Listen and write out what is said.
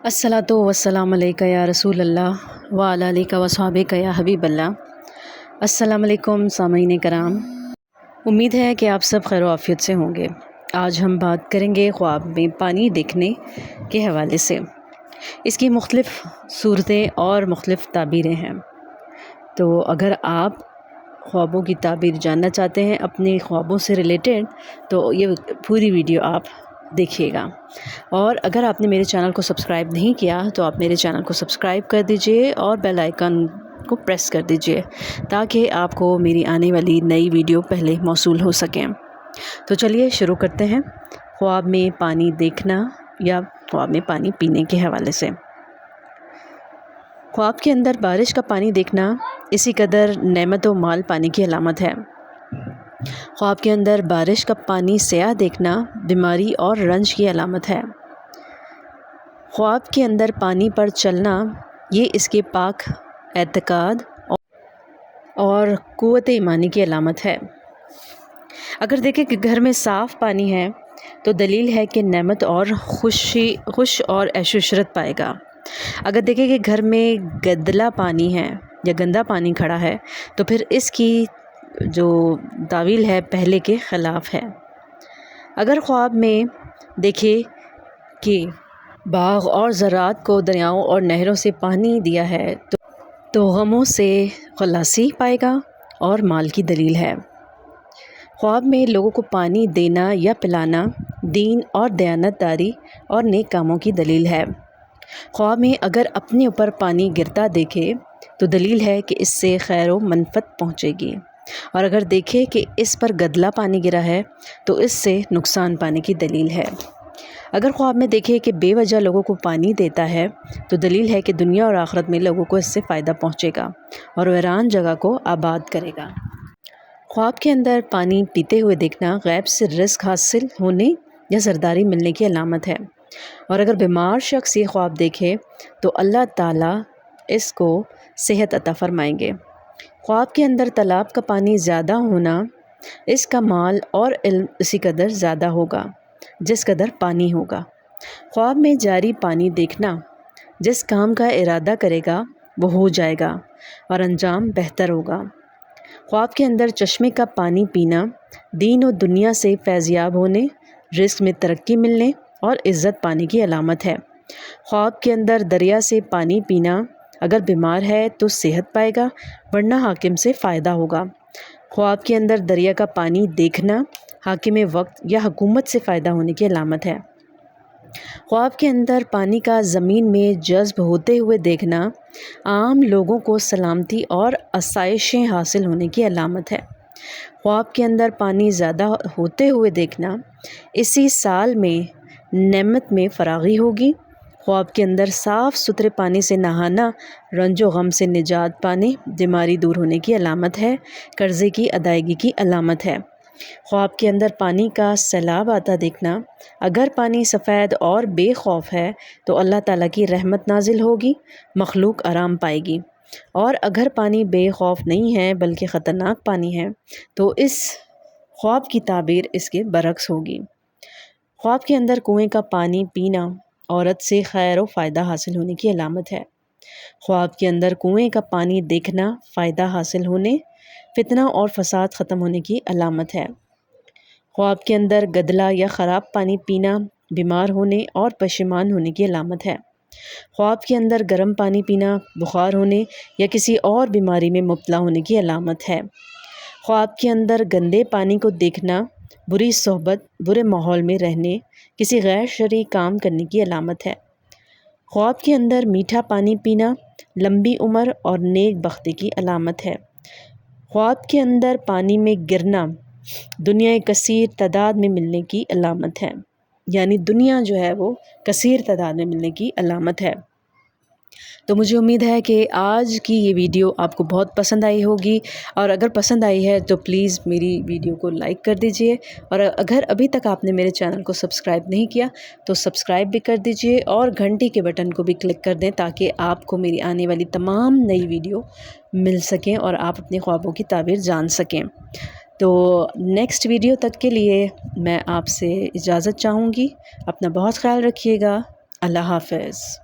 अस्सलातु वस्सलाम अलैका या रसूल अल्लाह व अला आलिका व सहाबिका या हबीब अल्लाह। अस्सलाम वालेकुम सामीन कराम, उम्मीद है कि आप सब खैर आफियत से होंगे। आज हम बात करेंगे ख्वाब में पानी देखने के हवाले से। इसकी मुख्तलिफ़ सूरतें और मुख्तलिफ़ ताबीरें हैं। तो अगर आप ख्वाबों की ताबीर जानना चाहते हैं अपने ख्वाबों से रिलेटेड, तो ये पूरी वीडियो आप देखिएगा। और अगर आपने मेरे चैनल को सब्सक्राइब नहीं किया तो आप मेरे चैनल को सब्सक्राइब कर दीजिए और बेल आइकन को प्रेस कर दीजिए ताकि आपको मेरी आने वाली नई वीडियो पहले मौसूल हो सकें। तो चलिए शुरू करते हैं ख्वाब में पानी देखना या ख्वाब में पानी पीने के हवाले से। ख्वाब के अंदर बारिश का पानी देखना इसी कदर नेमत व माल पाने की अलामत है। ख्वाब के अंदर बारिश का पानी स्याह देखना बीमारी और रंज की अलामत है। ख्वाब के अंदर पानी पर चलना ये इसके पाक एतकाद और क़ुव्वत ईमानी की अलामत है। अगर देखें कि घर में साफ़ पानी है तो दलील है कि नेमत और खुश और ऐशो-इशरत पाएगा। अगर देखें कि घर में गंदला पानी है या गंदा पानी खड़ा है तो फिर इसकी जो तावील है पहले के ख़िलाफ़ है। अगर ख्वाब में देखें कि बाग़ और ज़राअत को दरियाओं और नहरों से पानी दिया है तो गमों से खलासी पाएगा और माल की दलील है। ख्वाब में लोगों को पानी देना या पिलाना दीन और दयानतदारी और नेक कामों की दलील है। ख्वाब में अगर अपने ऊपर पानी गिरता देखे तो दलील है कि इससे खैर व मनफ़त पहुँचेगी, और अगर देखे कि इस पर गदला पानी गिरा है तो इससे नुकसान पाने की दलील है। अगर ख्वाब में देखे कि बेवजह लोगों को पानी देता है तो दलील है कि दुनिया और आखिरत में लोगों को इससे फ़ायदा पहुँचेगा और वीरान जगह को आबाद करेगा। ख्वाब के अंदर पानी पीते हुए देखना गैब से रिज़्क़ हासिल होने या ज़रदारी मिलने की अलामत है। और अगर बीमार शख्स ये ख्वाब देखे तो अल्लाह ताला इसको सेहत अता फ़रमाएंगे। ख्वाब के अंदर तालाब का पानी ज़्यादा होना इसका माल और इल्म इसी कदर ज़्यादा होगा जिस कदर पानी होगा। ख्वाब में जारी पानी देखना जिस काम का इरादा करेगा वो हो जाएगा और अंजाम बेहतर होगा। ख्वाब के अंदर चश्मे का पानी पीना दीन और दुनिया से फैज़याब होने, रिज़्क़ में तरक्की मिलने और इज़्ज़त पाने की अलामत है। ख्वाब के अंदर दरिया से पानी पीना अगर बीमार है तो सेहत पाएगा वरना हाकिम से फ़ायदा होगा। ख्वाब के अंदर दरिया का पानी देखना हाकिम वक्त या हुकूमत से फ़ायदा होने की अलामत है। ख्वाब के अंदर पानी का ज़मीन में जज़्ब होते हुए देखना आम लोगों को सलामती और आसाइशें हासिल होने की अलामत है। ख्वाब के अंदर पानी ज़्यादा होते हुए देखना इसी साल में नेमत में फ़रागी होगी। ख्वाब के अंदर साफ़ सुथरे पानी से नहाना रंजो गम से निजात पाने, बीमारी दूर होने की अलामत है, कर्ज़े की अदायगी की अलामत है। ख्वाब के अंदर पानी का सैलाब आता देखना अगर पानी सफ़ेद और बेखौफ है तो अल्लाह ताला की रहमत नाजिल होगी, मखलूक आराम पाएगी। और अगर पानी बेखौफ नहीं है बल्कि ख़तरनाक पानी है तो इस ख्वाब की ताबीर इसके बरक्स होगी। ख्वाब के अंदर कुएँ का पानी पीना औरत से खैर व फ़ायदा हासिल होने की अलामत है। ख्वाब के अंदर कुएँ का पानी देखना फ़ायदा हासिल होने, फितना और फसाद ख़त्म होने की अलामत है। ख्वाब के अंदर गदला या ख़राब पानी पीना बीमार होने और पशेमान होने की अलामत है। ख्वाब के अंदर गर्म पानी पीना बुखार होने या किसी और बीमारी में मुब्तला होने की अलामत है। ख्वाब के अंदर गंदे पानी को देखना बुरी सोहबत, बुरे माहौल में रहने, किसी गैर शरई काम करने की अलामत है। ख्वाब के अंदर मीठा पानी पीना लंबी उम्र और नेक बख्ती की अलामत है। ख्वाब के अंदर पानी में गिरना दुनिया कसीर तादाद में मिलने की अलामत है, यानी दुनिया जो है वो कसीर तादाद में मिलने की अलामत है। तो मुझे उम्मीद है कि आज की ये वीडियो आपको बहुत पसंद आई होगी, और अगर पसंद आई है तो प्लीज़ मेरी वीडियो को लाइक कर दीजिए, और अगर अभी तक आपने मेरे चैनल को सब्सक्राइब नहीं किया तो सब्सक्राइब भी कर दीजिए और घंटी के बटन को भी क्लिक कर दें ताकि आपको मेरी आने वाली तमाम नई वीडियो मिल सकें और आप अपने ख्वाबों की ताबीर जान सकें। तो नेक्स्ट वीडियो तक के लिए मैं आपसे इजाज़त चाहूँगी। अपना बहुत ख्याल रखिएगा। अल्लाह हाफ़िज़।